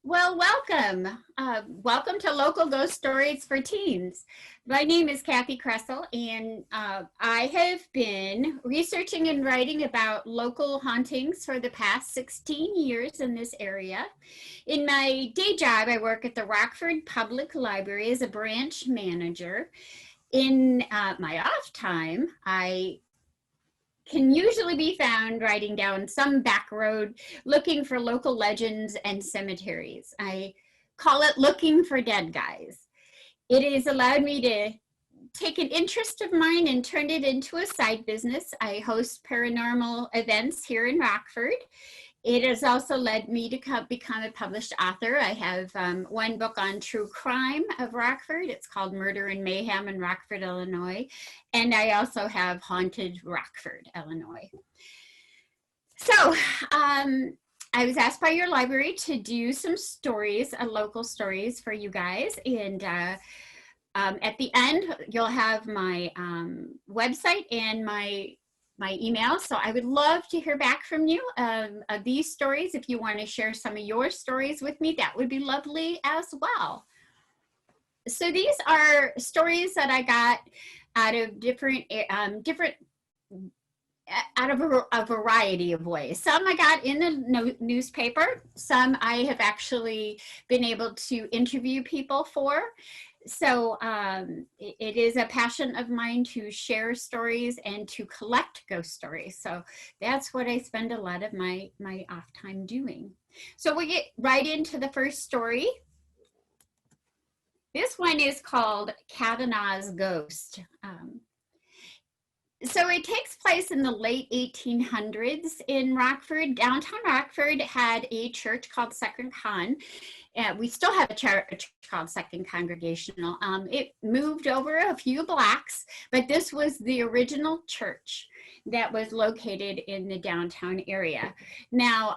Well, welcome. Welcome to Local Ghost Stories for Teens. My name is Kathi Kresol, and I have been researching and writing about local hauntings for the past 16 years in this area. In my day job, I work at the Rockford Public Library as a branch manager. In my off time, I can usually be found riding down some back road looking for local legends and cemeteries. I call it looking for dead guys. It has allowed me to take an interest of mine and turn it into a side business. I host paranormal events here in Rockford. It has also led me to become a published author. I have one book on true crime of Rockford. It's called Murder and Mayhem in Rockford, Illinois. And I also have Haunted Rockford, Illinois. So I was asked by your library to do some stories, local stories for you guys. And at the end, you'll have my website and my email. So I would love to hear back from you of these stories. If you want to share some of your stories with me, that would be lovely as well. So these are stories that I got out of a variety of ways. Some I got in the newspaper. Some I have actually been able to interview people for. So it is a passion of mine to share stories and to collect ghost stories. So that's what I spend a lot of my off time doing. So we get right into the first story. This one is called Cavanaugh's Ghost. So it takes place in the late 1800s in Rockford. Downtown Rockford had a church called Second Con. We still have a church called Second Congregational. It moved over a few blocks, but this was the original church that was located in the downtown area. Now,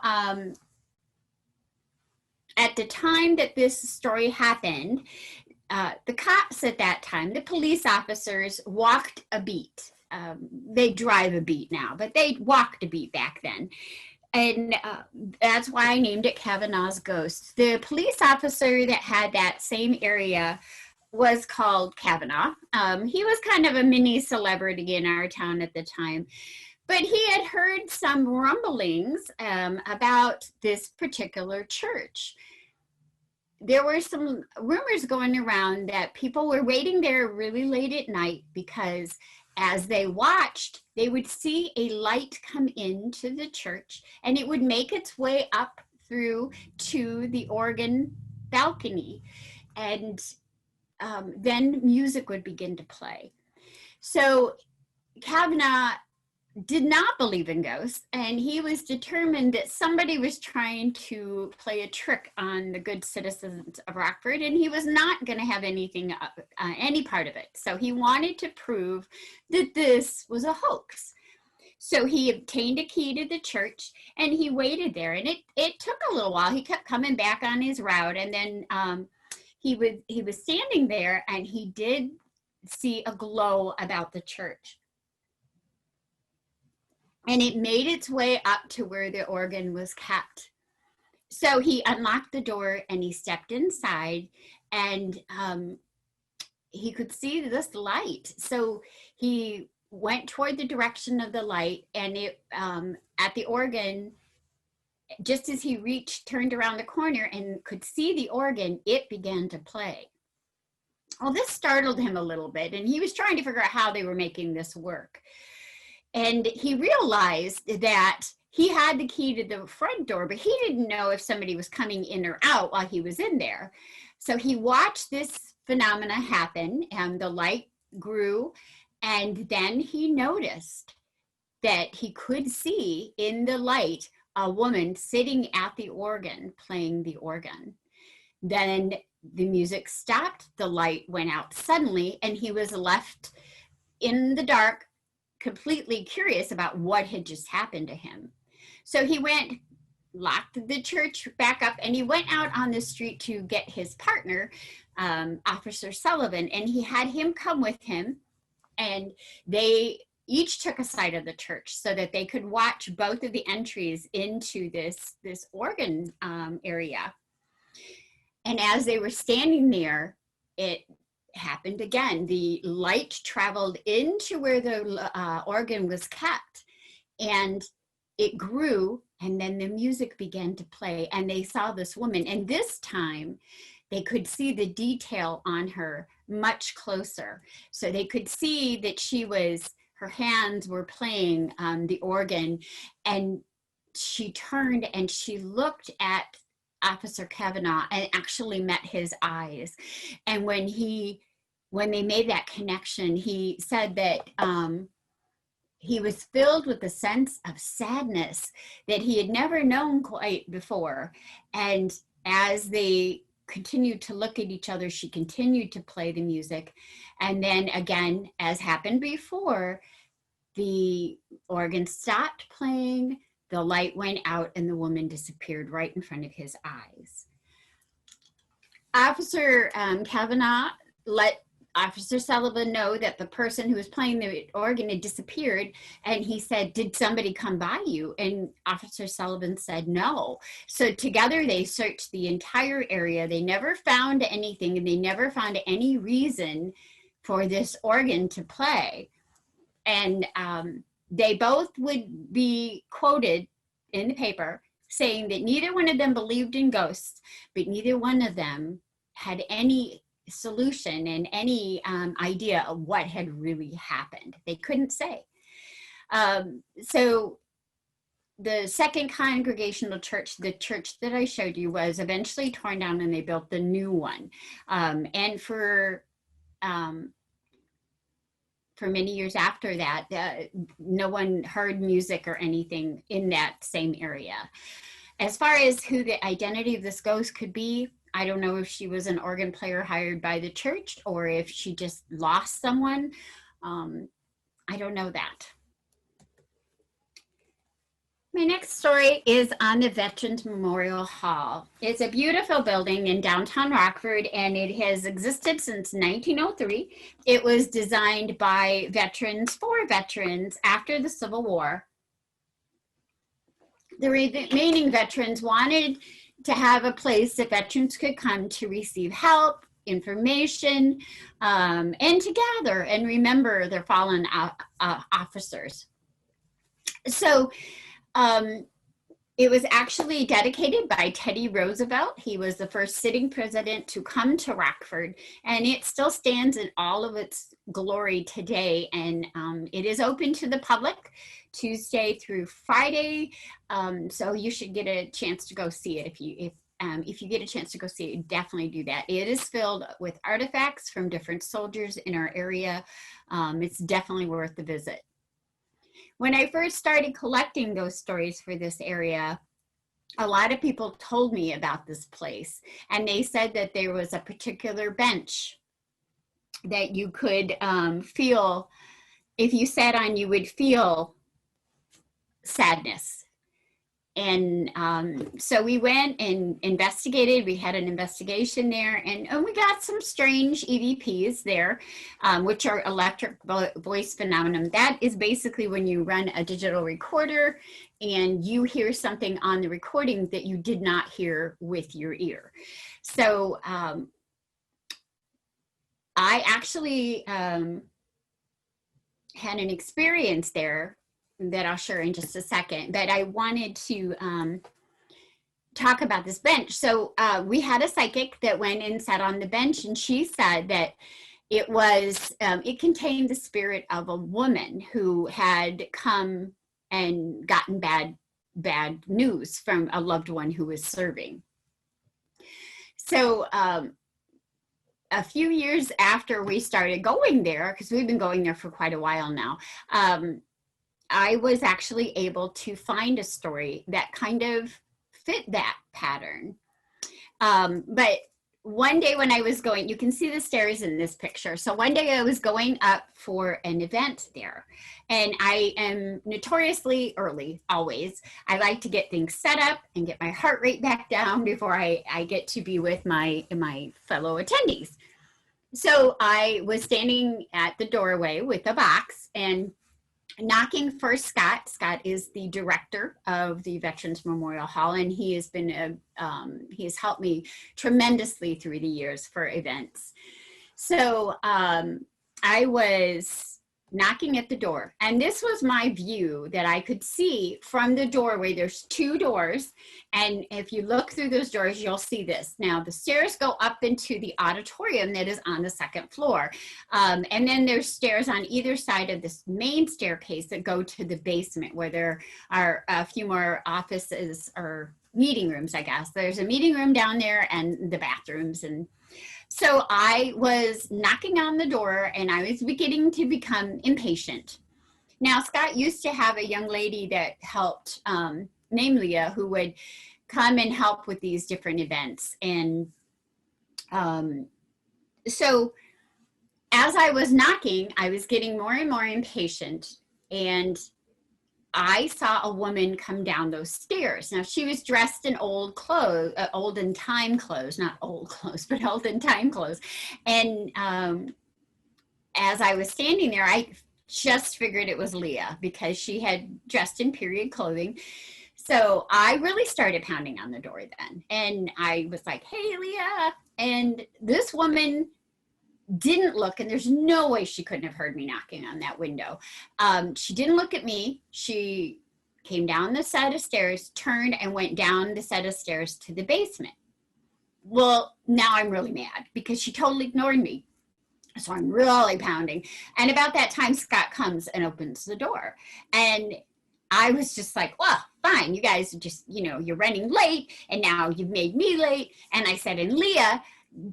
at the time that this story happened, the cops at that time, the police officers, walked a beat. They drive a beat now, but they walked a beat back then. And that's why I named it Cavanaugh's Ghost. The police officer that had that same area was called Cavanaugh. He was kind of a mini celebrity in our town at the time. But he had heard some rumblings about this particular church. There were some rumors going around that people were waiting there really late at night because as they watched, they would see a light come into the church and it would make its way up through to the organ balcony. And then music would begin to play. So Kavanaugh did not believe in ghosts, and he was determined that somebody was trying to play a trick on the good citizens of Rockford, and he was not going to have anything, any part of it. So he wanted to prove that this was a hoax. So he obtained a key to the church, and he waited there, and it took a little while. He kept coming back on his route, and then he was standing there, and he did see a glow about the church. And it made its way up to where the organ was kept. So he unlocked the door and he stepped inside, and he could see this light. So he went toward the direction of the light, and it at the organ, just as he turned around the corner and could see the organ, it began to play. Well, this startled him a little bit, and he was trying to figure out how they were making this work. And he realized that he had the key to the front door, but he didn't know if somebody was coming in or out while he was in there. So he watched this phenomena happen, and the light grew. And then he noticed that he could see in the light a woman sitting at the organ, playing the organ. Then the music stopped, the light went out suddenly, and he was left in the dark, completely curious about what had just happened to him. So he went, locked the church back up, and he went out on the street to get his partner, Officer Sullivan, and he had him come with him, and they each took a side of the church so that they could watch both of the entries into this organ area. And as they were standing there, it happened again. The light traveled into where the organ was kept, and it grew, and then the music began to play, and they saw this woman, and this time they could see the detail on her much closer. So they could see that her hands were playing the organ, and she turned and she looked at Officer Cavanaugh and actually met his eyes. And when they made that connection, he said that he was filled with a sense of sadness that he had never known quite before. And as they continued to look at each other, she continued to play the music. And then again, as happened before, the organ stopped playing, the light went out, and the woman disappeared right in front of his eyes. Officer Cavanaugh let Officer Sullivan know that the person who was playing the organ had disappeared, and he said, "Did somebody come by you?" And Officer Sullivan said no. So together they searched the entire area. They never found anything, and they never found any reason for this organ to play. And they both would be quoted in the paper saying that neither one of them believed in ghosts, but neither one of them had any solution and any idea of what had really happened. They couldn't say. So the second Congregational Church, the church that I showed you, was eventually torn down, and they built the new one. And for many years after that, no one heard music or anything in that same area. As far as who the identity of this ghost could be, I don't know if she was an organ player hired by the church or if she just lost someone. I don't know that. My next story is on the Veterans Memorial Hall. It's a beautiful building in downtown Rockford, and it has existed since 1903. It was designed by veterans for veterans after the Civil War. The remaining veterans wanted to have a place that veterans could come to receive help, information, and to gather and remember their fallen officers. So it was actually dedicated by Teddy Roosevelt. He was the first sitting president to come to Rockford, and it still stands in all of its glory today. And it is open to the public Tuesday through Friday. So you should get a chance to go see it. If you get a chance to go see it, definitely do that. It is filled with artifacts from different soldiers in our area. It's definitely worth the visit. When I first started collecting those stories for this area, a lot of people told me about this place, and they said that there was a particular bench that you could feel, if you sat on, you would feel sadness. And so we went and investigated. We had an investigation there, and we got some strange EVPs there, which are electric voice phenomenon. That is basically when you run a digital recorder and you hear something on the recording that you did not hear with your ear. So I actually had an experience there that I'll share in just a second, but I wanted to talk about this bench. So we had a psychic that went and sat on the bench, and she said that it was, it contained the spirit of a woman who had come and gotten bad news from a loved one who was serving. So a few years after we started going there, because we've been going there for quite a while now, I was actually able to find a story that kind of fit that pattern. But one day when I was going, you can see the stairs in this picture. So one day I was going up for an event there, and I am notoriously early, always. I like to get things set up and get my heart rate back down before I get to be with my fellow attendees. So I was standing at the doorway with a box, and knocking for Scott. Scott is the director of the Veterans Memorial Hall, and he has been he has helped me tremendously through the years for events. So I was knocking at the door, and this was my view that I could see from the doorway. There's two doors, and if you look through those doors, you'll see this. Now the stairs go up into the auditorium that is on the second floor, and then there's stairs on either side of this main staircase that go to the basement, where there are a few more offices or meeting rooms, I guess. There's a meeting room down there and the bathrooms. And so I was knocking on the door, and I was beginning to become impatient. Now, Scott used to have a young lady that helped, named Leah, who would come and help with these different events. And so as I was knocking, I was getting more and more impatient. And I saw a woman come down those stairs. Now, she was dressed in old clothes, olden time clothes, not old clothes, but olden time clothes. And as I was standing there, I just figured it was Leah because she had dressed in period clothing. So I really started pounding on the door then. And I was like, hey, Leah. And this woman didn't look, and there's no way she couldn't have heard me knocking on that window. She didn't look at me. She came down the set of stairs, turned, and went down the set of stairs to the basement. Well, now I'm really mad because she totally ignored me. So I'm really pounding. And about that time, Scott comes and opens the door. And I was just like, well, fine. You guys are just, you're running late, and now you've made me late. And I said, and Leah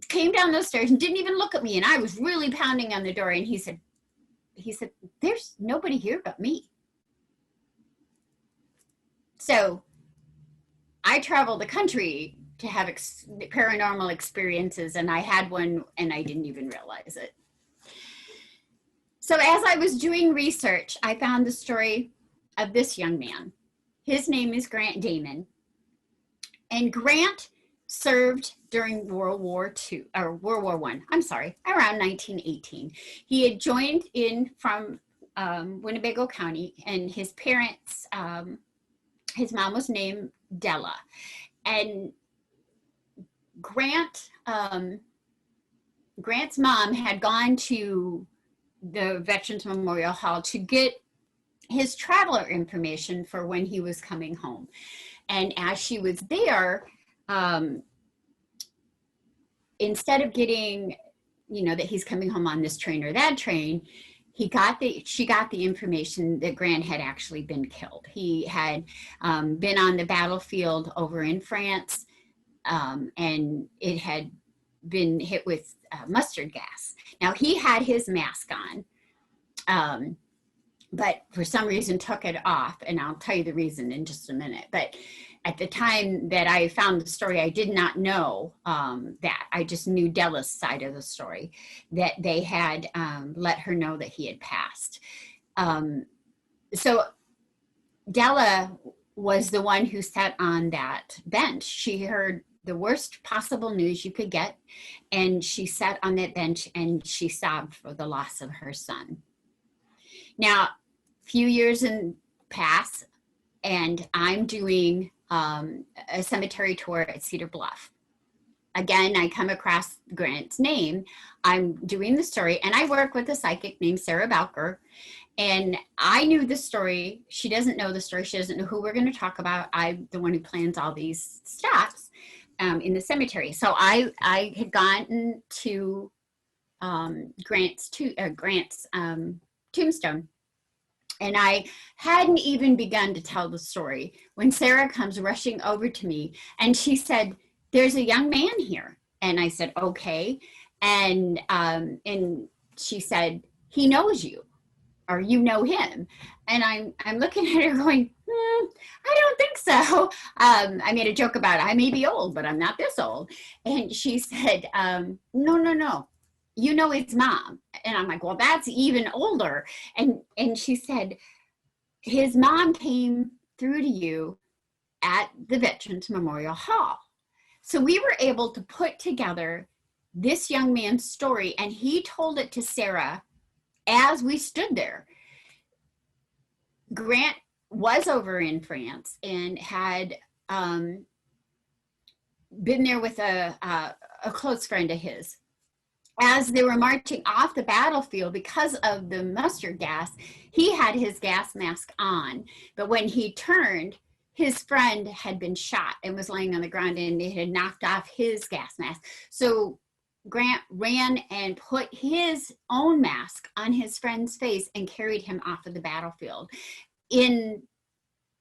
came down those stairs and didn't even look at me, and I was really pounding on the door. And he said, there's nobody here but me. So I traveled the country to have paranormal experiences, and I had one and I didn't even realize it. So as I was doing research, I found the story of this young man. His name is Grant Damon, and Grant served during World War I, I'm sorry, around 1918. He had joined in from Winnebago County, and his parents, his mom was named Della. And Grant's mom had gone to the Veterans Memorial Hall to get his traveler information for when he was coming home. And as she was there, instead of getting, that he's coming home on this train or that train, she got the information that Grant had actually been killed. He had been on the battlefield over in France, and it had been hit with mustard gas. Now, he had his mask on, but for some reason took it off, and I'll tell you the reason in just a minute. But at the time that I found the story, I did not know that. I just knew Della's side of the story, that they had let her know that he had passed. So Della was the one who sat on that bench. She heard the worst possible news you could get, and she sat on that bench and she sobbed for the loss of her son. Now, a few years pass, and I'm doing a cemetery tour at Cedar Bluff. Again, I come across Grant's name. I'm doing the story, and I work with a psychic named Sarah Bowker. And I knew the story. She doesn't know the story. She doesn't know who we're going to talk about. I'm the one who plans all these stops in the cemetery. So I had gotten to Grant's tombstone. And I hadn't even begun to tell the story when Sarah comes rushing over to me, and she said, there's a young man here. And I said, okay. And she said, he knows you, or you know him. And I'm looking at her going, I don't think so. I made a joke about it. I may be old, but I'm not this old. And she said, no. You know his mom. And I'm like, well, that's even older. And she said, his mom came through to you at the Veterans Memorial Hall. So we were able to put together this young man's story, and he told it to Sarah as we stood there. Grant was over in France and had been there with a close friend of his. As they were marching off the battlefield, because of the mustard gas, he had his gas mask on. But when he turned, his friend had been shot and was laying on the ground, and it had knocked off his gas mask. So Grant ran and put his own mask on his friend's face and carried him off of the battlefield.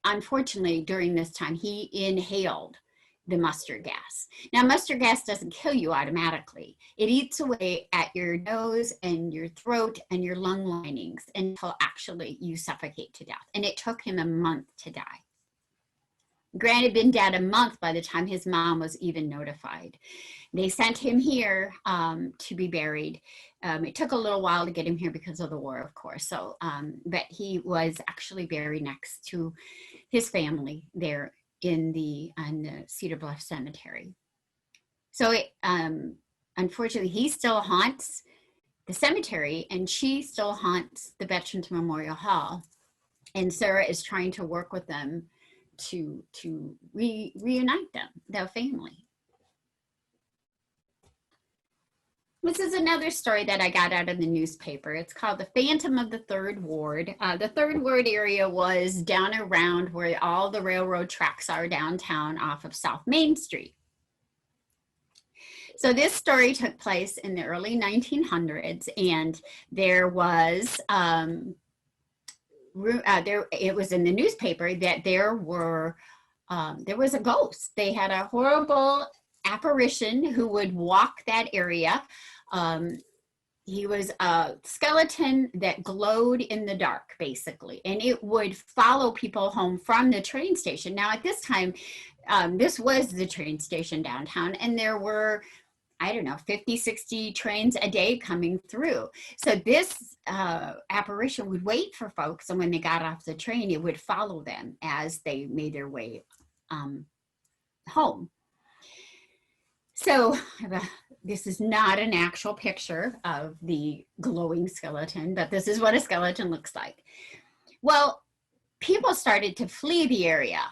Unfortunately, during this time, he inhaled the mustard gas. Now, mustard gas doesn't kill you automatically. It eats away at your nose and your throat and your lung linings until actually you suffocate to death. And it took him a month to die. Grant had been dead a month by the time his mom was even notified. They sent him here to be buried. It took a little while to get him here because of the war, of course. So, but he was actually buried next to his family there on the Cedar Bluff Cemetery. So unfortunately, he still haunts the cemetery, and she still haunts the Veterans Memorial Hall. And Sarah is trying to work with them to reunite them, their family. This is another story that I got out of the newspaper. It's called The Phantom of the Third Ward. The Third Ward area was down around where all the railroad tracks are downtown off of South Main Street. So this story took place in the early 1900s, and there was, it was in the newspaper that there was a ghost. They had a horrible apparition who would walk that area. He was a skeleton that glowed in the dark, basically, and it would follow people home from the train station. Now, at this time, this was the train station downtown, and there were, I don't know, 50, 60 trains a day coming through. So this apparition would wait for folks, and when they got off the train, it would follow them as they made their way home. So this is not an actual picture of the glowing skeleton, but this is what a skeleton looks like. Well, people started to flee the area,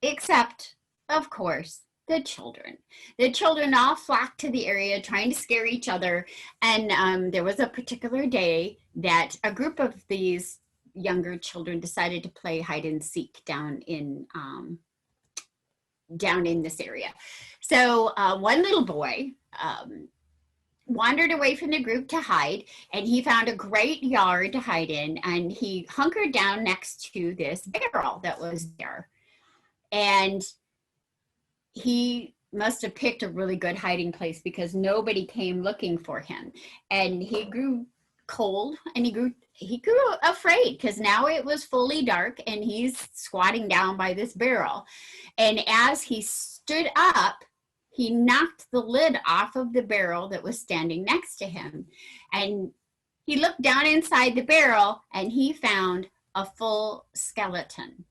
except, of course, the children. The children all flocked to the area trying to scare each other. And there was a particular day that a group of these younger children decided to play hide and seek down in this area. So one little boy wandered away from the group to hide, and he found a great yard to hide in, and he hunkered down next to this barrel that was there. And he must have picked a really good hiding place because nobody came looking for him. And he grew cold, and he grew afraid because now it was fully dark, and he's squatting down by this barrel. And as he stood up, he knocked the lid off of the barrel that was standing next to him. And he looked down inside the barrel, and he found a full skeleton.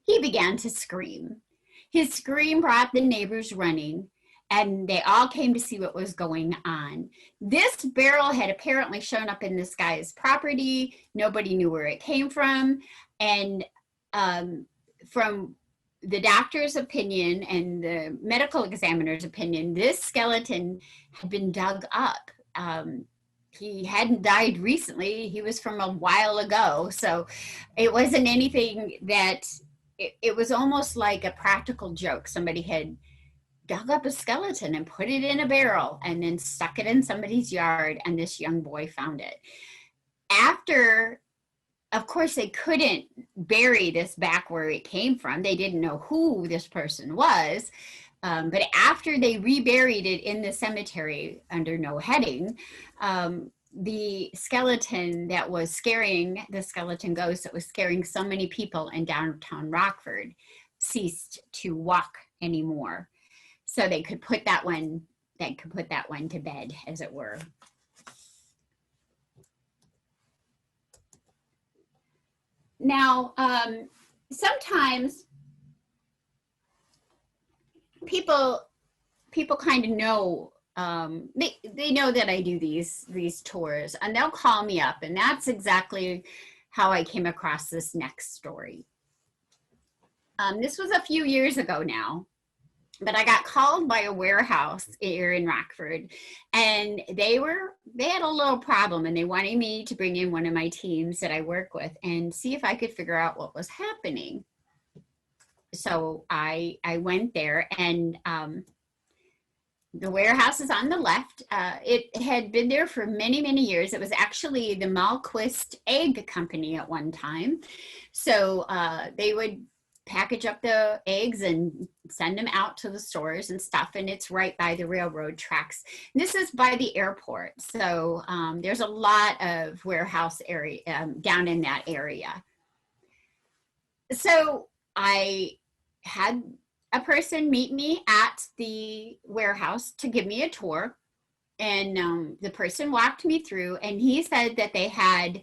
He began to scream. His scream brought the neighbors running, and they all came to see what was going on. This barrel had apparently shown up in this guy's property. Nobody knew where it came from. And from the doctor's opinion and the medical examiner's opinion, this skeleton had been dug up. He hadn't died recently. He was from a while ago. So it wasn't anything that, it was almost like a practical joke. Somebody had dug up a skeleton and put it in a barrel and then stuck it in somebody's yard, and this young boy found it. After, of course, they couldn't bury this back where it came from. They didn't know who this person was. But after they reburied it in the cemetery under no heading, the skeleton that was scaring, the skeleton ghost that was scaring so many people in downtown Rockford, ceased to walk anymore. So they could put that one to bed, as it were. Now, sometimes people kind of know, they know that I do these tours, and they'll call me up, and that's exactly how I came across this next story. This was a few years ago now, but I got called by a warehouse here in Rockford, and they had a little problem, and they wanted me to bring in one of my teams that I work with and see if I could figure out what was happening. So I went there, and the warehouse is on the left. It had been there for many, many years. It was actually the Malquist Egg Company at one time. So they would package up the eggs and send them out to the stores and stuff. And it's right by the railroad tracks. This is by the airport. So there's a lot of warehouse area down in that area. So I had a person meet me at the warehouse to give me a tour, and the person walked me through, and he said that they had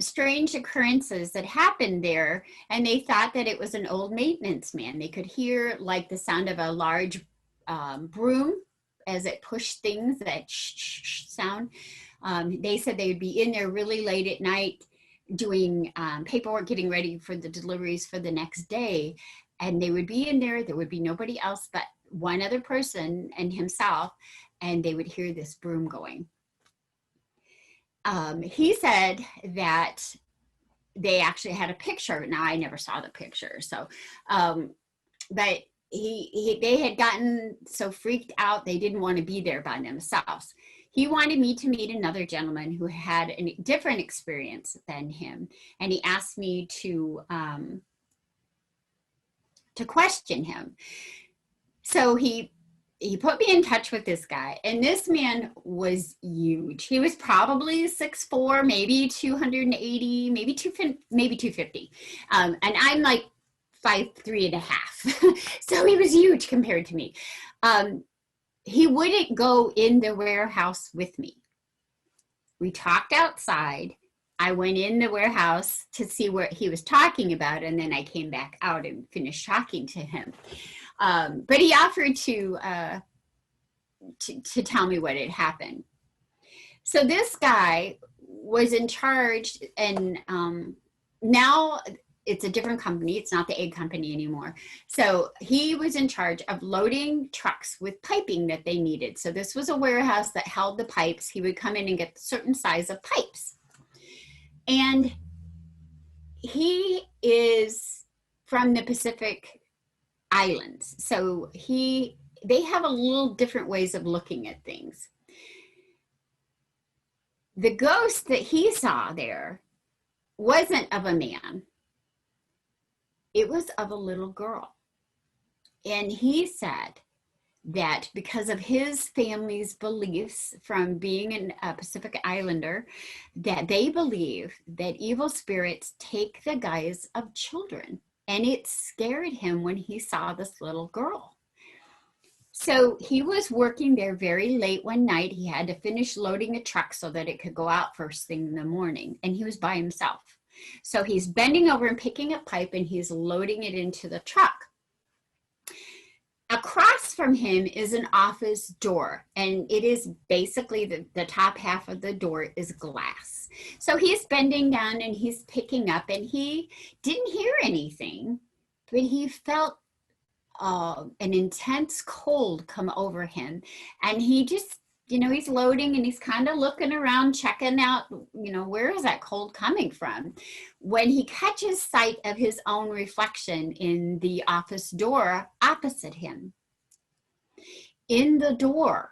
strange occurrences that happened there, and they thought that it was an old maintenance man. They could hear like the sound of a large broom as it pushed things, that shh sound. They said they would be in there really late at night doing paperwork, getting ready for the deliveries for the next day. And they would be in there. There would be nobody else but one other person and himself. And they would hear this broom going. He said that they actually had a picture. Now, I never saw the picture. So, but they had gotten so freaked out, they didn't want to be there by themselves. He wanted me to meet another gentleman who had a different experience than him. And he asked me to question him. So he put me in touch with this guy. And this man was huge. He was probably 6'4", maybe 280, maybe 250. And I'm like 5'3.5". So he was huge compared to me. He wouldn't go in the warehouse with me. We talked outside. I went in the warehouse to see what he was talking about, and then I came back out and finished talking to him. But he offered to tell me what had happened. So this guy was in charge, and now it's a different company. It's not the egg company anymore. So he was in charge of loading trucks with piping that they needed. So this was a warehouse that held the pipes. He would come in and get a certain size of pipes. And he is from the Pacific Islands. So they have a little different ways of looking at things. The ghost that he saw there wasn't of a man. It was of a little girl. And he said that because of his family's beliefs from being a Pacific Islander, that they believe that evil spirits take the guise of children. And it scared him when he saw this little girl. So he was working there very late one night. He had to finish loading the truck so that it could go out first thing in the morning. And he was by himself. So he's bending over and picking up pipe, and he's loading it into the truck. Across from him is an office door, and it is basically the top half of the door is glass. So he's bending down and he's picking up, and he didn't hear anything, but he felt an intense cold come over him. And he just, he's loading and he's kind of looking around, checking out, where is that cold coming from? When he catches sight of his own reflection in the office door opposite him. In the door,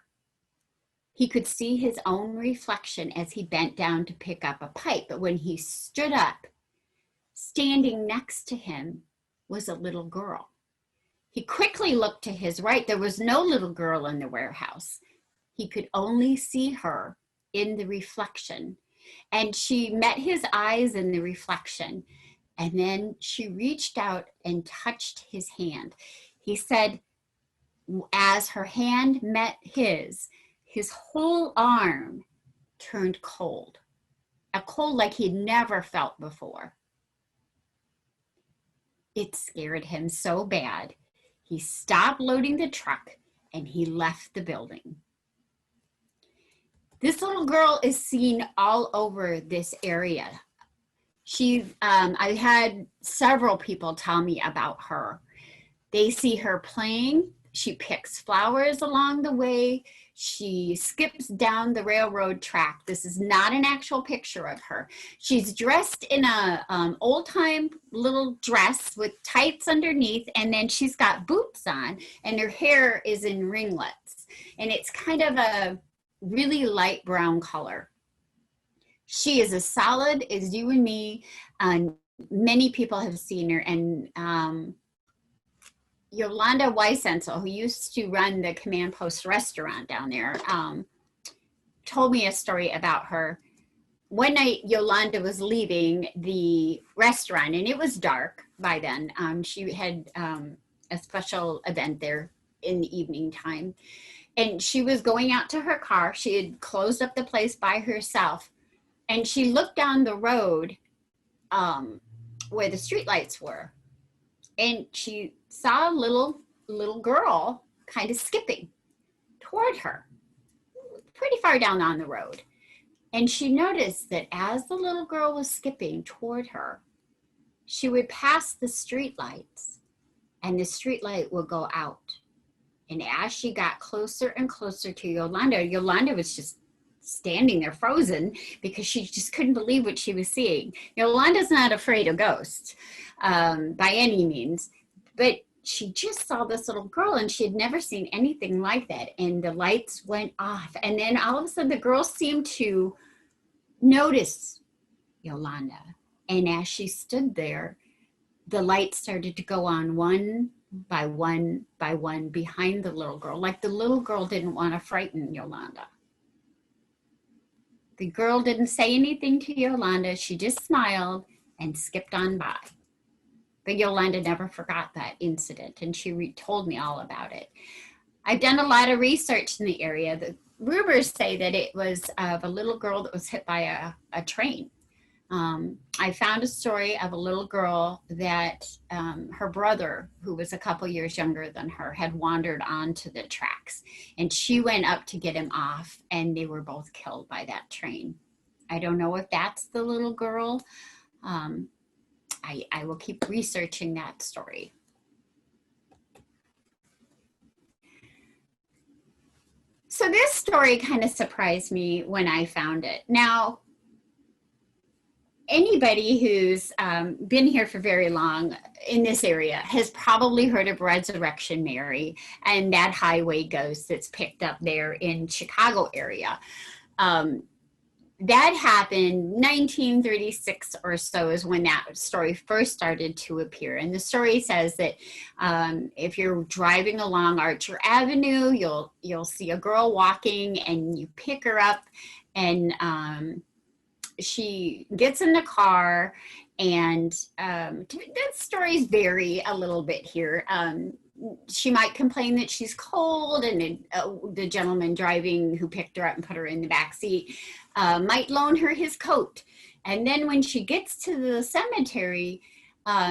he could see his own reflection as he bent down to pick up a pipe. But when he stood up, standing next to him was a little girl. He quickly looked to his right. There was no little girl in the warehouse. He could only see her in the reflection. And she met his eyes in the reflection. And then she reached out and touched his hand. He said, as her hand met his whole arm turned cold. A cold like he'd never felt before. It scared him so bad. He stopped loading the truck and he left the building. This little girl is seen all over this area. I had several people tell me about her. They see her playing. She picks flowers along the way. She skips down the railroad track. This is not an actual picture of her. She's dressed in a old-time little dress with tights underneath, and then she's got boots on, and her hair is in ringlets. And it's kind of a really light brown color. She is as solid as you and me, and many people have seen her. And Yolanda Weisensel, who used to run the Command Post restaurant down there, told me a story about her. One night, Yolanda was leaving the restaurant, and it was dark by then. She had a special event there in the evening time. And she was going out to her car. She had closed up the place by herself. And she looked down the road where the streetlights were. And she saw a little girl kind of skipping toward her, pretty far down on the road. And she noticed that as the little girl was skipping toward her, she would pass the streetlights, and the streetlight would go out. And as she got closer and closer to Yolanda, Yolanda was just standing there frozen because she just couldn't believe what she was seeing. Yolanda's not afraid of ghosts by any means, but she just saw this little girl, and she had never seen anything like that. And the lights went off, and then all of a sudden the girl seemed to notice Yolanda. And as she stood there, the lights started to go on one by one by one behind the little girl, like the little girl didn't want to frighten Yolanda. The girl didn't say anything to Yolanda. She just smiled and skipped on by. But Yolanda never forgot that incident, and she told me all about it. I've done a lot of research in the area. The rumors say that it was of a little girl that was hit by a train. I found a story of a little girl that her brother, who was a couple years younger than her, had wandered onto the tracks, and she went up to get him off, and they were both killed by that train. I don't know if that's the little girl. I will keep researching that story. So this story kind of surprised me when I found it. Now, anybody who's been here for very long in this area has probably heard of Resurrection Mary and that highway ghost that's picked up there in Chicago area. That happened 1936 or so is when that story first started to appear. And the story says that if you're driving along Archer Avenue, you'll see a girl walking, and you pick her up, and she gets in the car, and the stories vary a little bit here. She might complain that she's cold, and the gentleman driving who picked her up and put her in the back seat might loan her his coat. And then when she gets to the cemetery,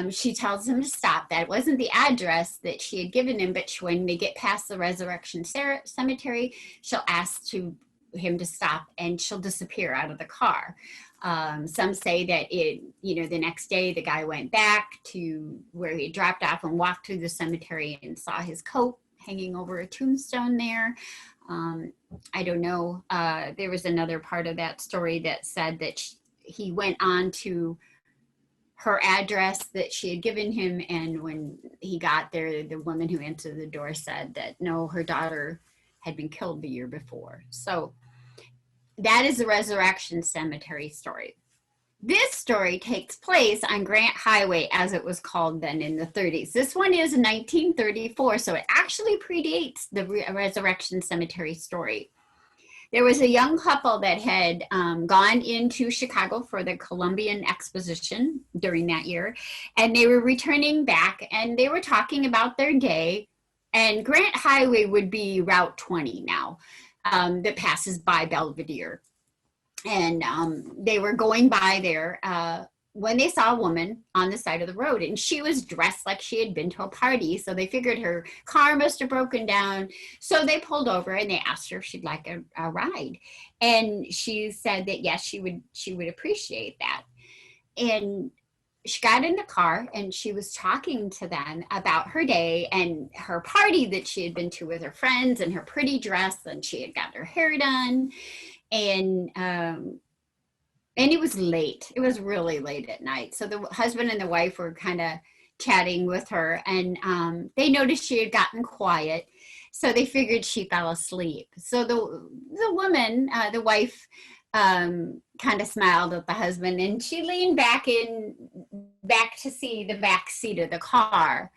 she tells him to stop. That wasn't the address that she had given him, but when they get past the Resurrection Cemetery, she'll ask him to stop, and she'll disappear out of the car. Some say that the next day the guy went back to where he dropped off and walked through the cemetery and saw his coat hanging over a tombstone there. I don't know. There was another part of that story that said that he went on to her address that she had given him, and when he got there, the woman who answered the door said that no, her daughter had been killed the year before. So that is the Resurrection Cemetery story. This story takes place on Grant Highway, as it was called then in the 30s. This one is 1934, so it actually predates the Resurrection Cemetery story. There was a young couple that had gone into Chicago for the Columbian Exposition during that year, and they were returning back, and they were talking about their day, and Grant Highway would be Route 20 now. That passes by Belvedere. And they were going by there when they saw a woman on the side of the road, and she was dressed like she had been to a party. So they figured her car must have broken down. So they pulled over and they asked her if she'd like a ride. And she said that yes, she would appreciate that. And she got in the car and she was talking to them about her day and her party that she had been to with her friends and her pretty dress, and she had got her hair done. And it was late. It was really late at night. So the husband and the wife were kind of chatting with her, and they noticed she had gotten quiet. So they figured she fell asleep. So the woman, the wife, kind of smiled at the husband, and she leaned back to see the back seat of the car,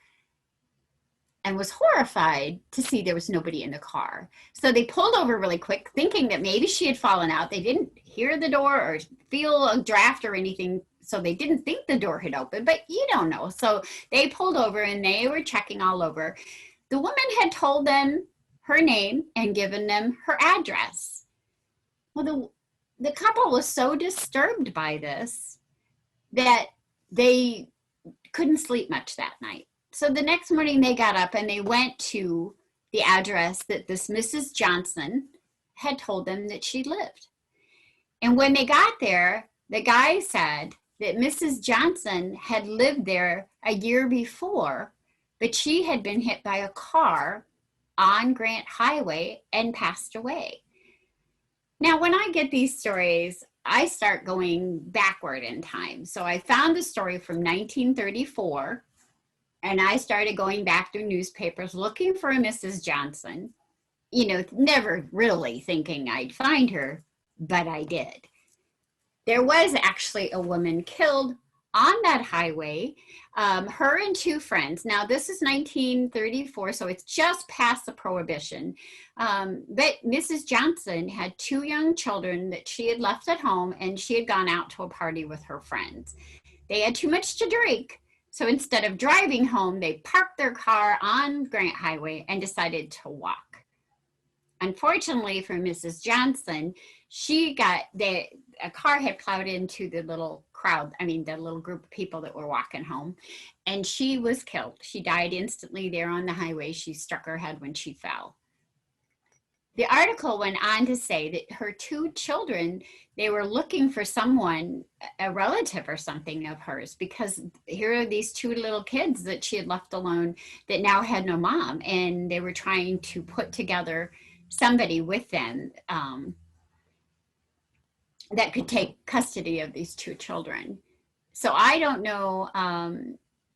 and was horrified to see there was nobody in the car. So they pulled over really quick, thinking that maybe she had fallen out. They didn't hear the door or feel a draft or anything, so they didn't think the door had opened, but you don't know. So they pulled over and they were checking all over. The woman had told them her name and given them her address. Well, the couple was so disturbed by this that they couldn't sleep much that night. So the next morning they got up and they went to the address that this Mrs. Johnson had told them that she lived. And when they got there, the guy said that Mrs. Johnson had lived there a year before, but she had been hit by a car on Grant Highway and passed away. Now, when I get these stories, I start going backward in time. So I found the story from 1934. And I started going back through newspapers looking for a Mrs. Johnson, never really thinking I'd find her, but I did. There was actually a woman killed on that highway, her and two friends. Now, this is 1934, so it's just past the Prohibition. But Mrs. Johnson had two young children that she had left at home, and she had gone out to a party with her friends. They had too much to drink. So instead of driving home, they parked their car on Grant Highway and decided to walk. Unfortunately for Mrs. Johnson, a car had plowed into the little crowd, the little group of people that were walking home, and she was killed. She died instantly there on the highway. She struck her head when she fell. The article went on to say that her two children, they were looking for someone, a relative or something of hers, because here are these two little kids that she had left alone that now had no mom, and they were trying to put together somebody with them that could take custody of these two children. So I don't know.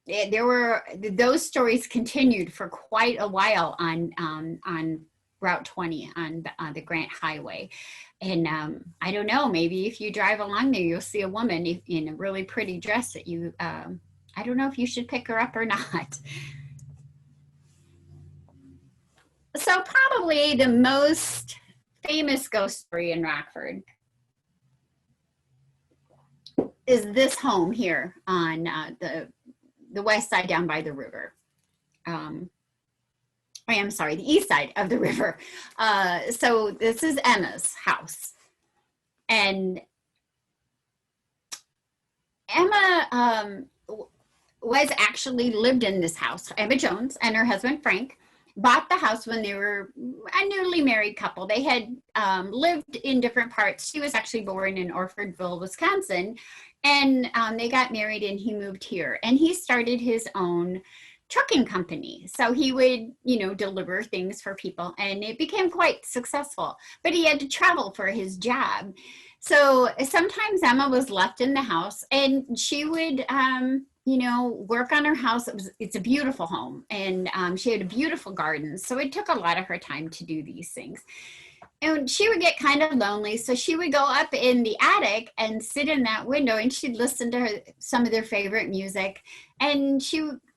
Those stories continued for quite a while on Route 20 on the Grant Highway. And I don't know, maybe if you drive along there, you'll see a woman in a really pretty dress that I don't know if you should pick her up or not. So probably the most famous ghost story in Rockford is this home here on the west side down by the river. The east side of the river. So this is Emma's house. And Emma was actually lived in this house. Emma Jones and her husband Frank bought the house when they were a newly married couple. They had lived in different parts. She was actually born in Orfordville, Wisconsin, and they got married and he moved here. And he started his own trucking company. So he would, deliver things for people, and it became quite successful, but he had to travel for his job. So sometimes Emma was left in the house and she would, work on her house. It's a beautiful home, and she had a beautiful garden. So it took a lot of her time to do these things. And she would get kind of lonely. So she would go up in the attic and sit in that window, and she'd listen to some of their favorite music. And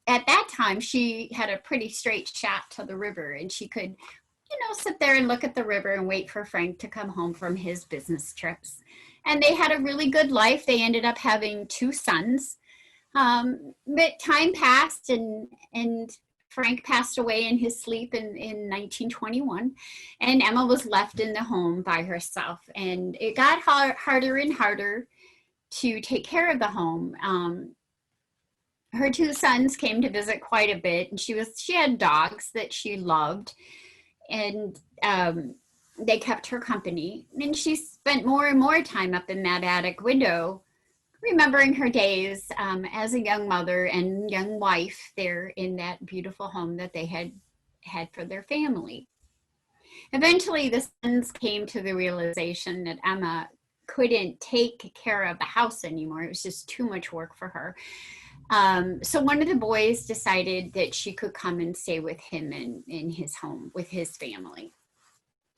at that time, she had a pretty straight shot to the river, and she could, sit there and look at the river and wait for Frank to come home from his business trips. And they had a really good life. They ended up having two sons. But time passed, and Frank passed away in his sleep in 1921, and Emma was left in the home by herself. And it got harder and harder to take care of the home. Her two sons came to visit quite a bit, and she had dogs that she loved, and they kept her company. And she spent more and more time up in that attic window, remembering her days as a young mother and young wife there in that beautiful home that they had for their family. Eventually, the sons came to the realization that Emma couldn't take care of the house anymore. It was just too much work for her. So one of the boys decided that she could come and stay with him in his home with his family.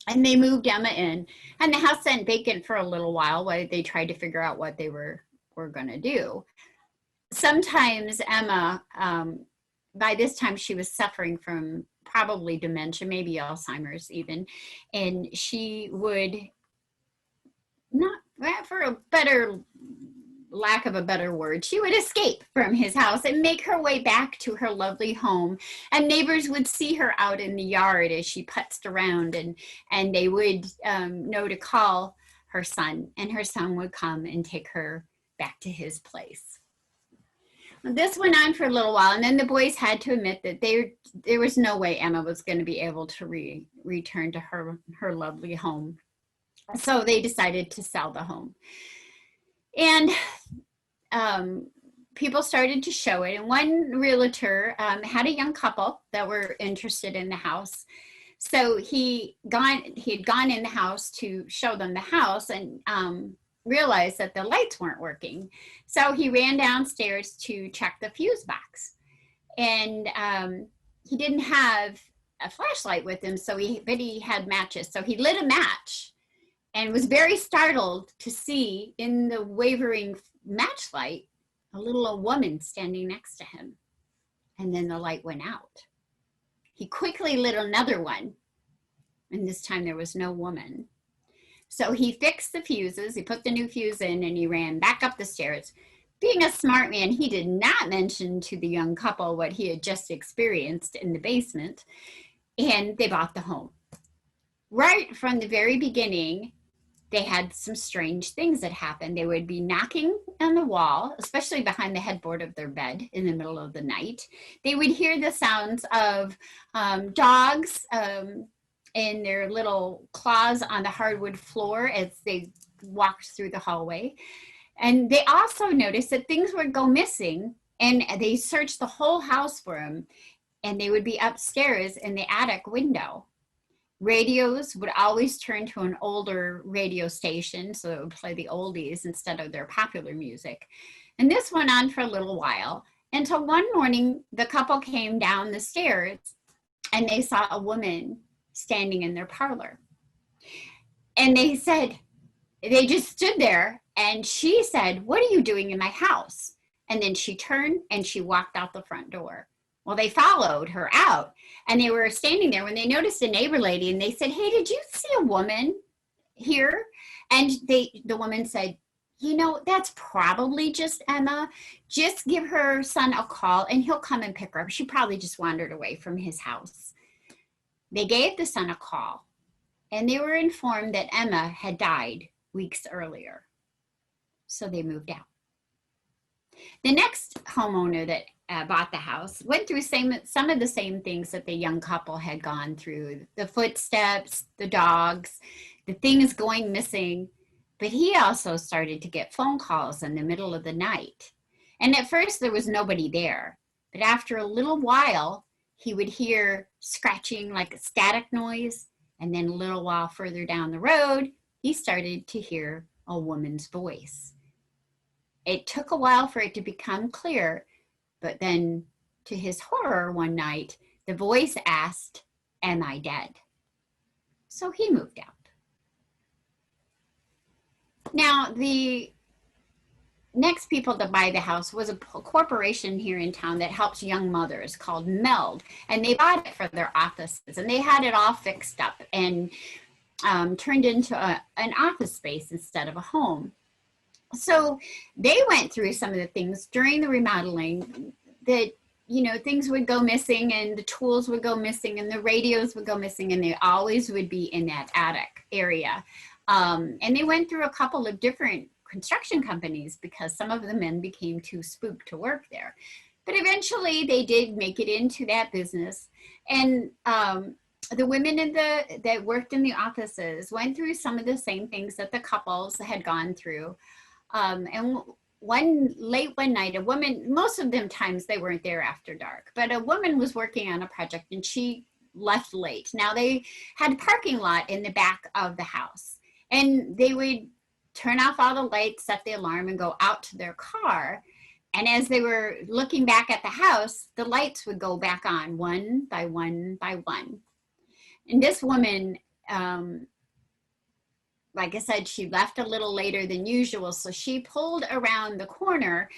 And they moved Emma in, and the house sat vacant for a little while they tried to figure out what they were going to do. Sometimes Emma, by this time she was suffering from probably dementia, maybe Alzheimer's even, and she would, not for a better lack of a better word, she would escape from his house and make her way back to her lovely home. And neighbors would see her out in the yard as she putzed around, and they would know to call her son, and her son would come and take her back to his place. This went on for a little while, and then the boys had to admit that there was no way Emma was going to be able to return to her lovely home. So they decided to sell the home. And people started to show it. And one realtor had a young couple that were interested in the house. So he had gone in the house to show them the house, and realized that the lights weren't working. So he ran downstairs to check the fuse box. And he didn't have a flashlight with him, but he had matches. So he lit a match and was very startled to see in the wavering matchlight a little woman standing next to him. And then the light went out. He quickly lit another one, and this time there was no woman. So he fixed the fuses, he put the new fuse in, and he ran back up the stairs. Being a smart man, he did not mention to the young couple what he had just experienced in the basement, and they bought the home. Right from the very beginning, they had some strange things that happened. They would be knocking on the wall, especially behind the headboard of their bed in the middle of the night. They would hear the sounds of dogs and their little claws on the hardwood floor as they walked through the hallway. And they also noticed that things would go missing, and they searched the whole house for them, and they would be upstairs in the attic window. Radios would always turn to an older radio station, so it would play the oldies instead of their popular music. And this went on for a little while, until one morning the couple came down the stairs and they saw a woman standing in their parlor. And they just stood there, and she said, "What are you doing in my house?" And then she turned and she walked out the front door. Well, they followed her out, and they were standing there when they noticed a neighbor lady, and they said, "Hey, did you see a woman here?" And the woman said, "That's probably just Emma. Just give her son a call and he'll come and pick her up. She probably just wandered away from his house." They gave the son a call, and they were informed that Emma had died weeks earlier. So they moved out. The next homeowner that bought the house went through some of the same things that the young couple had gone through: the footsteps, the dogs, the things going missing. But he also started to get phone calls in the middle of the night. And at first there was nobody there, but after a little while, he would hear scratching like a static noise. And then a little while further down the road, he started to hear a woman's voice. It took a while for it to become clear, but then to his horror one night, the voice asked, "Am I dead?" So he moved out. Now, the next people to buy the house was a corporation here in town that helps young mothers called Meld, and they bought it for their offices, and they had it all fixed up and turned into an office space instead of a home. So they went through some of the things during the remodeling that, things would go missing, and the tools would go missing, and the radios would go missing, and they always would be in that attic area. And they went through a couple of different construction companies because some of the men became too spooked to work there. But eventually they did make it into that business. And the women that worked in the offices went through some of the same things that the couples had gone through. And one night, a woman, most of them times they weren't there after dark, but a woman was working on a project and she left late. Now they had a parking lot in the back of the house, and they would turn off all the lights, set the alarm, and go out to their car. And as they were looking back at the house, the lights would go back on one by one by one. And this woman, like I said, she left a little later than usual. So she pulled around the corner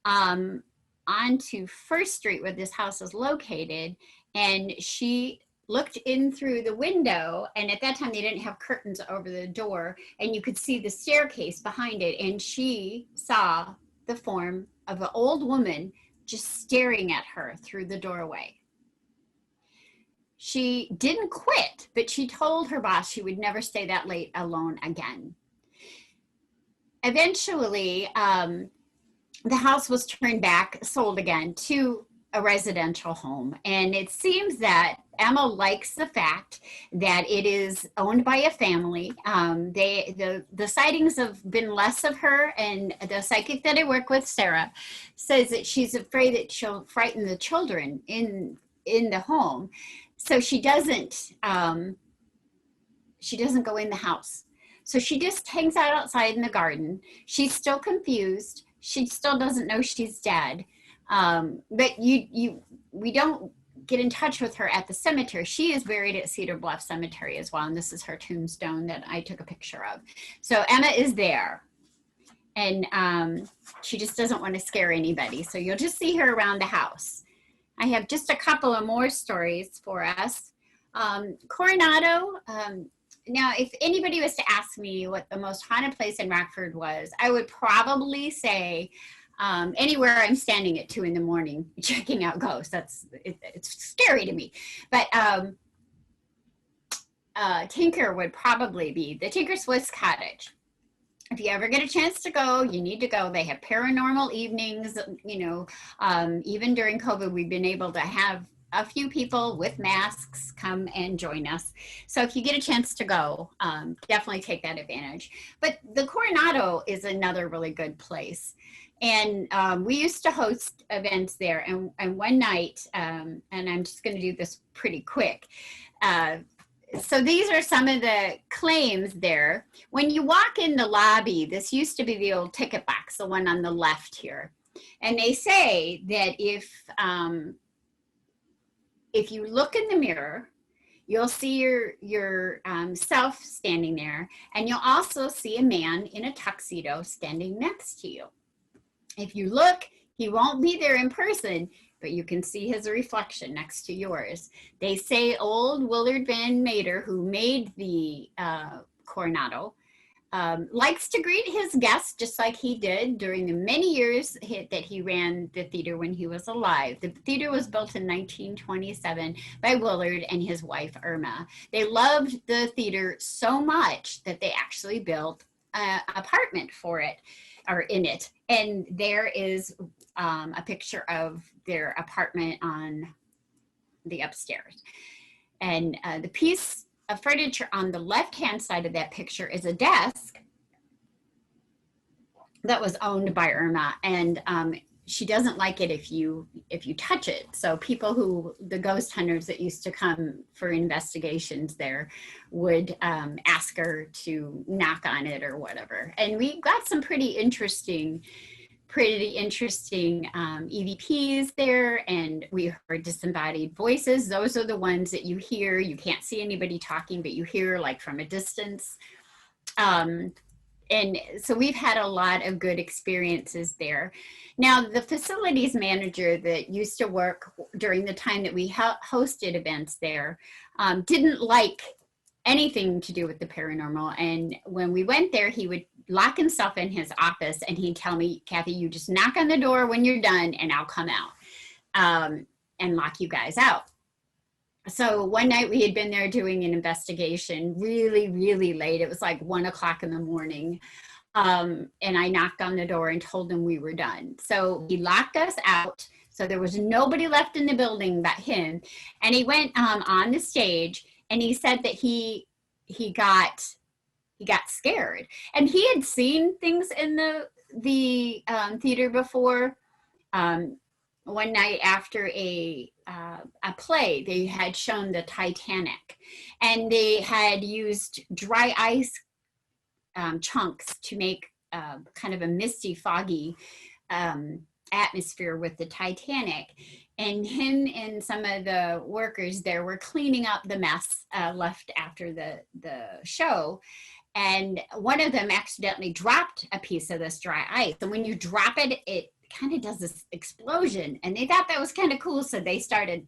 onto First Street where this house is located. And she looked in through the window. And at that time, they didn't have curtains over the door. And you could see the staircase behind it. And she saw the form of an old woman just staring at her through the doorway. She didn't quit, but she told her boss she would never stay that late alone again. Eventually, the house was turned back, sold again to a residential home. And it seems that Emma likes the fact that it is owned by a family. The sightings have been less of her, and the psychic that I work with, Sarah, says that she's afraid that she'll frighten the children in the home. So she doesn't go in the house. So she just hangs out outside in the garden. She's still confused. She still doesn't know she's dead. But we don't get in touch with her at the cemetery. She is buried at Cedar Bluff Cemetery as well. And this is her tombstone that I took a picture of. So Emma is there. And she just doesn't want to scare anybody. So you'll just see her around the house. I have just a couple of more stories for us. Coronado, now if anybody was to ask me what the most haunted place in Rockford was, I would probably say anywhere I'm standing at 2 a.m. checking out ghosts. It's scary to me. But Tinker would probably be the Tinker Swiss Cottage. If you ever get a chance to go, you need to go. They have paranormal evenings, even during COVID, we've been able to have a few people with masks come and join us. So if you get a chance to go, definitely take that advantage. But the Coronado is another really good place. And we used to host events there. And one night, and I'm just going to do this pretty quick, so these are some of the claims there. When you walk in the lobby, this used to be the old ticket box, the one on the left here. And they say that if you look in the mirror, you'll see your self standing there. And you'll also see a man in a tuxedo standing next to you. If you look, he won't be there in person, but you can see his reflection next to yours. They say old Willard Van Mater, who made the Coronado, likes to greet his guests just like he did during the many years that he ran the theater when he was alive. The theater was built in 1927 by Willard and his wife, Irma. They loved the theater so much that they actually built an apartment for it, or in it. And there is a picture of their apartment on the upstairs. And the piece of furniture on the left-hand side of that picture is a desk that was owned by Irma. And she doesn't like it if you touch it. So people the ghost hunters that used to come for investigations there would ask her to knock on it or whatever. And we got some pretty interesting EVPs there, and we heard disembodied voices. Those are the ones that you hear. You can't see anybody talking, but you hear like from a distance. And so we've had a lot of good experiences there. Now, the facilities manager that used to work during the time that we hosted events there didn't like anything to do with the paranormal. And when we went there, he would lock himself in his office and he'd tell me, Kathy, you just knock on the door when you're done and I'll come out and lock you guys out. So one night we had been there doing an investigation really, really late. It was like 1 o'clock in the morning. And I knocked on the door and told him we were done. So he locked us out. So there was nobody left in the building but him. And he went on the stage, and he said that he got scared, and he had seen things in the theater before. One night after a play, they had shown the Titanic, and they had used dry ice chunks to make kind of a misty, foggy atmosphere with the Titanic. And him and some of the workers there were cleaning up the mess left after the show. And one of them accidentally dropped a piece of this dry ice. And when you drop it, it kind of does this explosion. And they thought that was kind of cool. So they started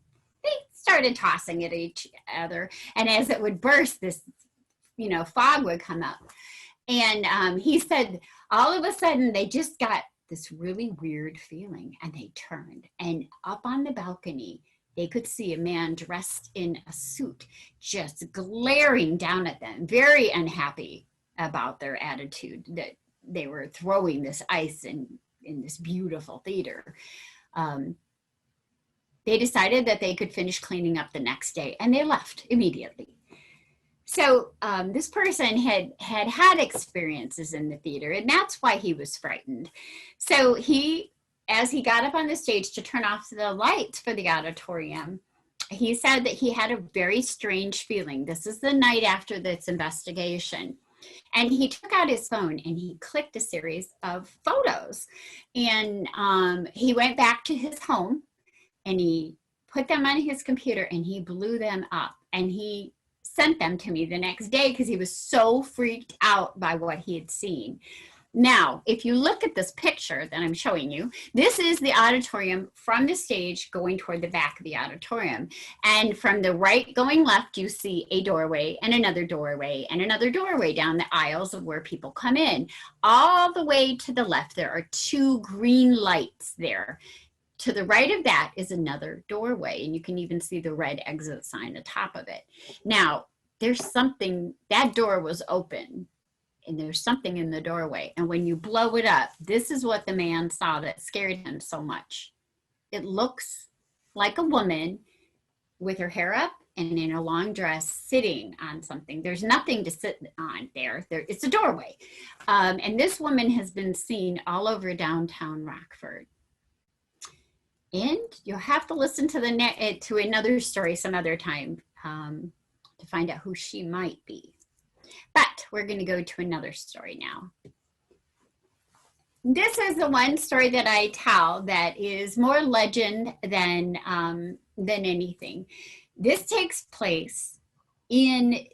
tossing it at each other. And as it would burst, this, fog would come up. And he said, all of a sudden, they just got this really weird feeling, and they turned, and up on the balcony, they could see a man dressed in a suit just glaring down at them, very unhappy about their attitude that they were throwing this ice in this beautiful theater. They decided that they could finish cleaning up the next day, and they left immediately. So this person had experiences in the theater, and that's why he was frightened. So as he got up on the stage to turn off the lights for the auditorium, he said that he had a very strange feeling. This is the night after this investigation. And he took out his phone and he clicked a series of photos. And he went back to his home and he put them on his computer and he blew them up. And he sent them to me the next day because he was so freaked out by what he had seen. Now, if you look at this picture that I'm showing you, this is the auditorium from the stage going toward the back of the auditorium. And from the right going left, you see a doorway and another doorway and another doorway down the aisles of where people come in. All the way to the left, there are 2 green lights there. To the right of that is another doorway, and you can even see the red exit sign atop of it. Now, there's something, that door was open, and there's something in the doorway. And when you blow it up, this is what the man saw that scared him so much. It looks like a woman with her hair up and in a long dress sitting on something. There's nothing to sit on there. It's a doorway. And this woman has been seen all over downtown Rockford. And you'll have to listen to to another story some other time to find out who she might be. But we're going to go to another story now. This is the one story that I tell that is more legend than anything. This takes place in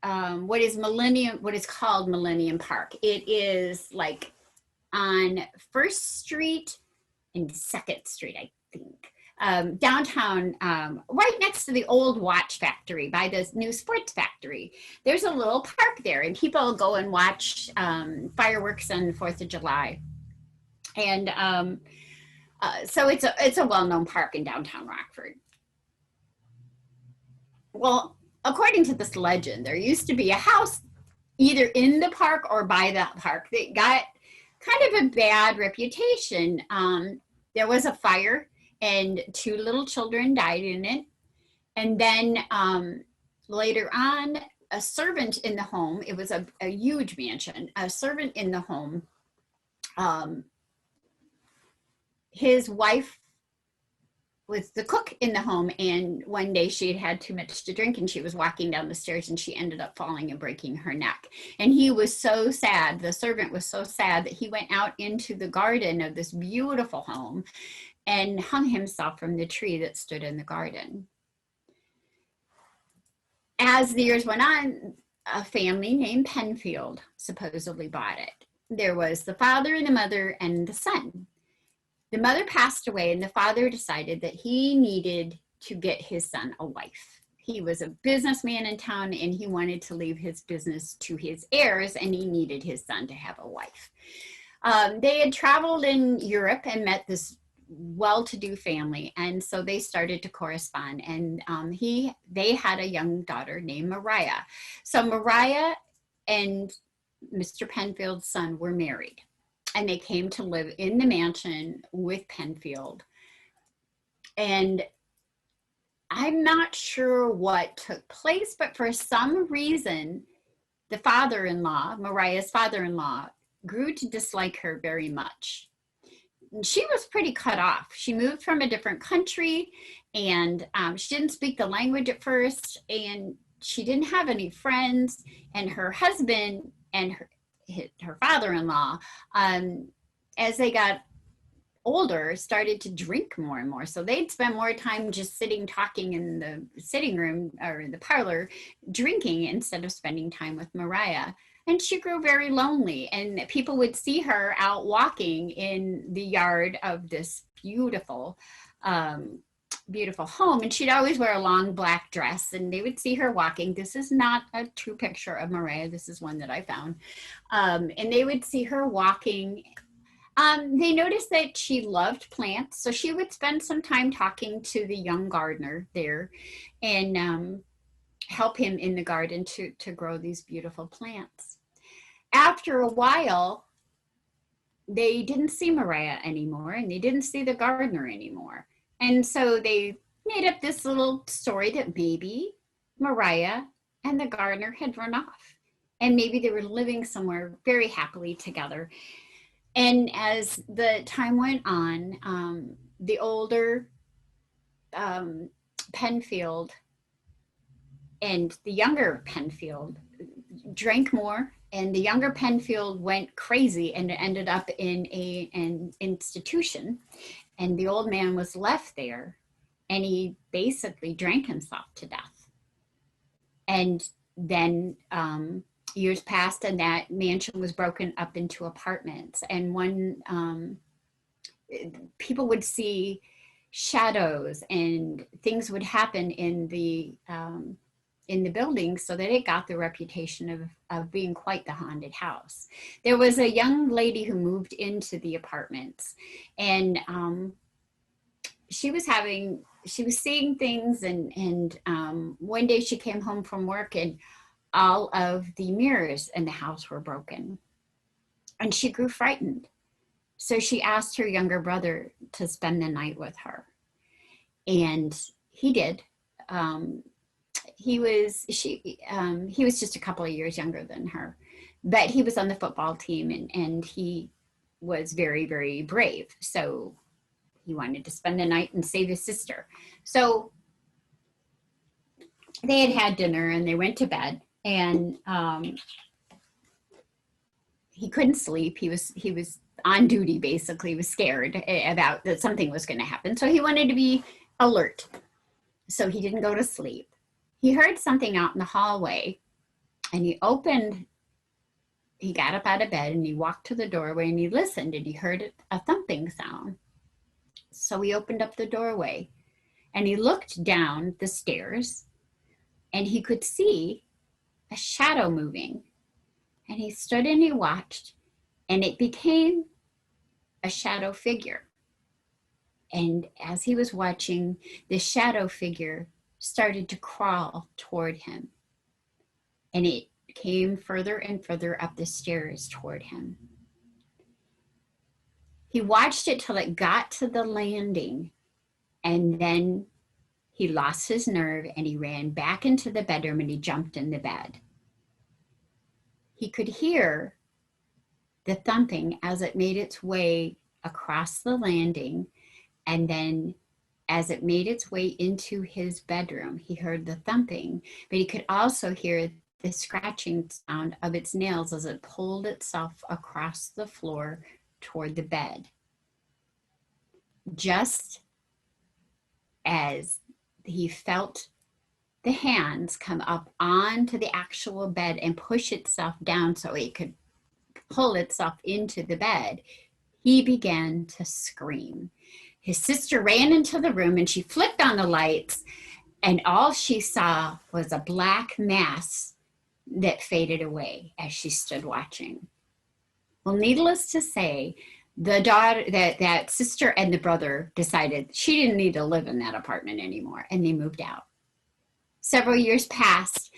what is called Millennium Park. It is like on 1st Street and 2nd Street, I think. Downtown, right next to the old watch factory by the new sports factory. There's a little park there, and people go and watch fireworks on the 4th of July. And so it's a well-known park in downtown Rockford. Well, according to this legend, there used to be a house either in the park or by the park that got kind of a bad reputation. There was a fire and 2 little children died in it. And then later on, a servant in the home, it was a huge mansion, a servant in the home, his wife was the cook in the home, and one day she had too much to drink and she was walking down the stairs and she ended up falling and breaking her neck. And he was so sad, the servant was so sad, that he went out into the garden of this beautiful home and hung himself from the tree that stood in the garden. As the years went on, a family named Penfield supposedly bought it. There was the father and the mother and the son. The mother passed away, and the father decided that he needed to get his son a wife. He was a businessman in town, and he wanted to leave his business to his heirs, and he needed his son to have a wife. They had traveled in Europe and met this well-to-do family, and so they started to correspond, and they had a young daughter named Mariah. So Mariah and Mr. Penfield's son were married, and they came to live in the mansion with Penfield. And I'm not sure what took place, but for some reason, the father-in-law, Mariah's father-in-law, grew to dislike her very much. And she was pretty cut off. She moved from a different country, and she didn't speak the language at first, and she didn't have any friends. And her husband and her father-in-law, as they got older, started to drink more and more. So they'd spend more time just sitting, talking in the sitting room or in the parlor, drinking, instead of spending time with Mariah. And she grew very lonely, and people would see her out walking in the yard of this beautiful, beautiful home. And she'd always wear a long black dress, and they would see her walking. This is not a true picture of Mariah. This is one that I found. And they would see her walking. They noticed that she loved plants, so she would spend some time talking to the young gardener there, and help him in the garden to grow these beautiful plants. After a while, they didn't see Mariah anymore, and they didn't see the gardener anymore. And so they made up this little story that maybe Mariah and the gardener had run off, and maybe they were living somewhere very happily together. And as the time went on, the older Penfield and the younger Penfield drank more, and the younger Penfield went crazy and ended up in an institution. And the old man was left there, and he basically drank himself to death. And then years passed, and that mansion was broken up into apartments. And when people would see shadows and things would happen in the building, so that it got the reputation of being quite the haunted house. There was a young lady who moved into the apartments, and she was seeing things, and one day she came home from work, and all of the mirrors in the house were broken, and she grew frightened. So she asked her younger brother to spend the night with her, and he did. He was just a couple of years younger than her, but he was on the football team, and he was very, very brave. So he wanted to spend the night and save his sister. So they had dinner, and they went to bed, and he couldn't sleep. He was on duty, basically. He was scared about that something was going to happen. So he wanted to be alert. So he didn't go to sleep. He heard something out in the hallway, and he got up out of bed, and he walked to the doorway, and he listened, and he heard a thumping sound. So he opened up the doorway, and he looked down the stairs, and he could see a shadow moving. And he stood and he watched, and it became a shadow figure. And as he was watching, the shadow figure started to crawl toward him. And it came further and further up the stairs toward him. He watched it till it got to the landing, and then he lost his nerve, and he ran back into the bedroom, and he jumped in the bed. He could hear the thumping as it made its way across the landing, and then as it made its way into his bedroom, he heard the thumping, but he could also hear the scratching sound of its nails as it pulled itself across the floor toward the bed. Just as he felt the hands come up onto the actual bed and push itself down so it could pull itself into the bed, he began to scream. His sister ran into the room, and she flicked on the lights, and all she saw was a black mass that faded away as she stood watching. Well, needless to say, the daughter, that sister and the brother decided she didn't need to live in that apartment anymore, and they moved out. Several years passed,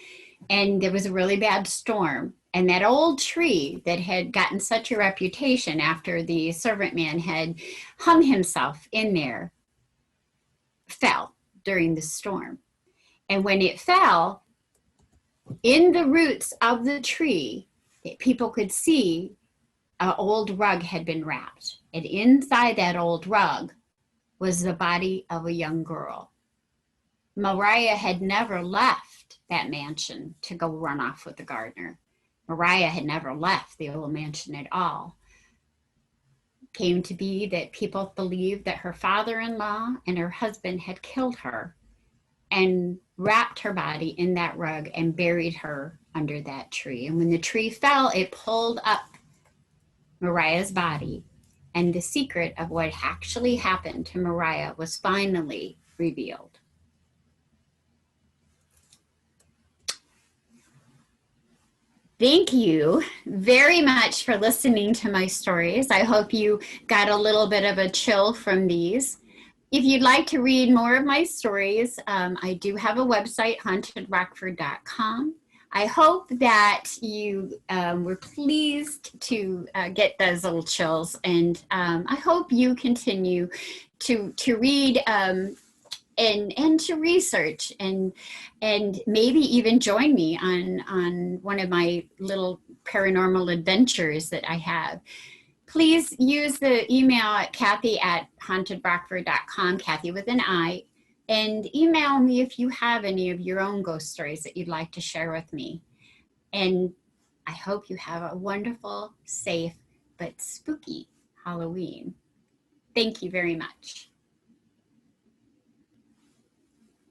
and there was a really bad storm, And that old tree that had gotten such a reputation after the servant man had hung himself in there fell during the storm. And when it fell, in the roots of the tree, people could see an old rug had been wrapped. And inside that old rug was the body of a young girl. Mariah had never left that mansion to go run off with the gardener. Mariah had never left the old mansion at all. Came to be that people believed that her father-in-law and her husband had killed her and wrapped her body in that rug and buried her under that tree. And when the tree fell, it pulled up Mariah's body, and the secret of what actually happened to Mariah was finally revealed. Thank you very much for listening to my stories. I hope you got a little bit of a chill from these. If you'd like to read more of my stories, I do have a website, hauntedrockford.com. I hope that you were pleased to get those little chills, and I hope you continue to read and to research and maybe even join me on one of my little paranormal adventures that I have. Please use the email at Kathi@hauntedrockford.com, Kathi with an I, and email me if you have any of your own ghost stories that you'd like to share with me. And I hope you have a wonderful, safe, but spooky Halloween. Thank you very much.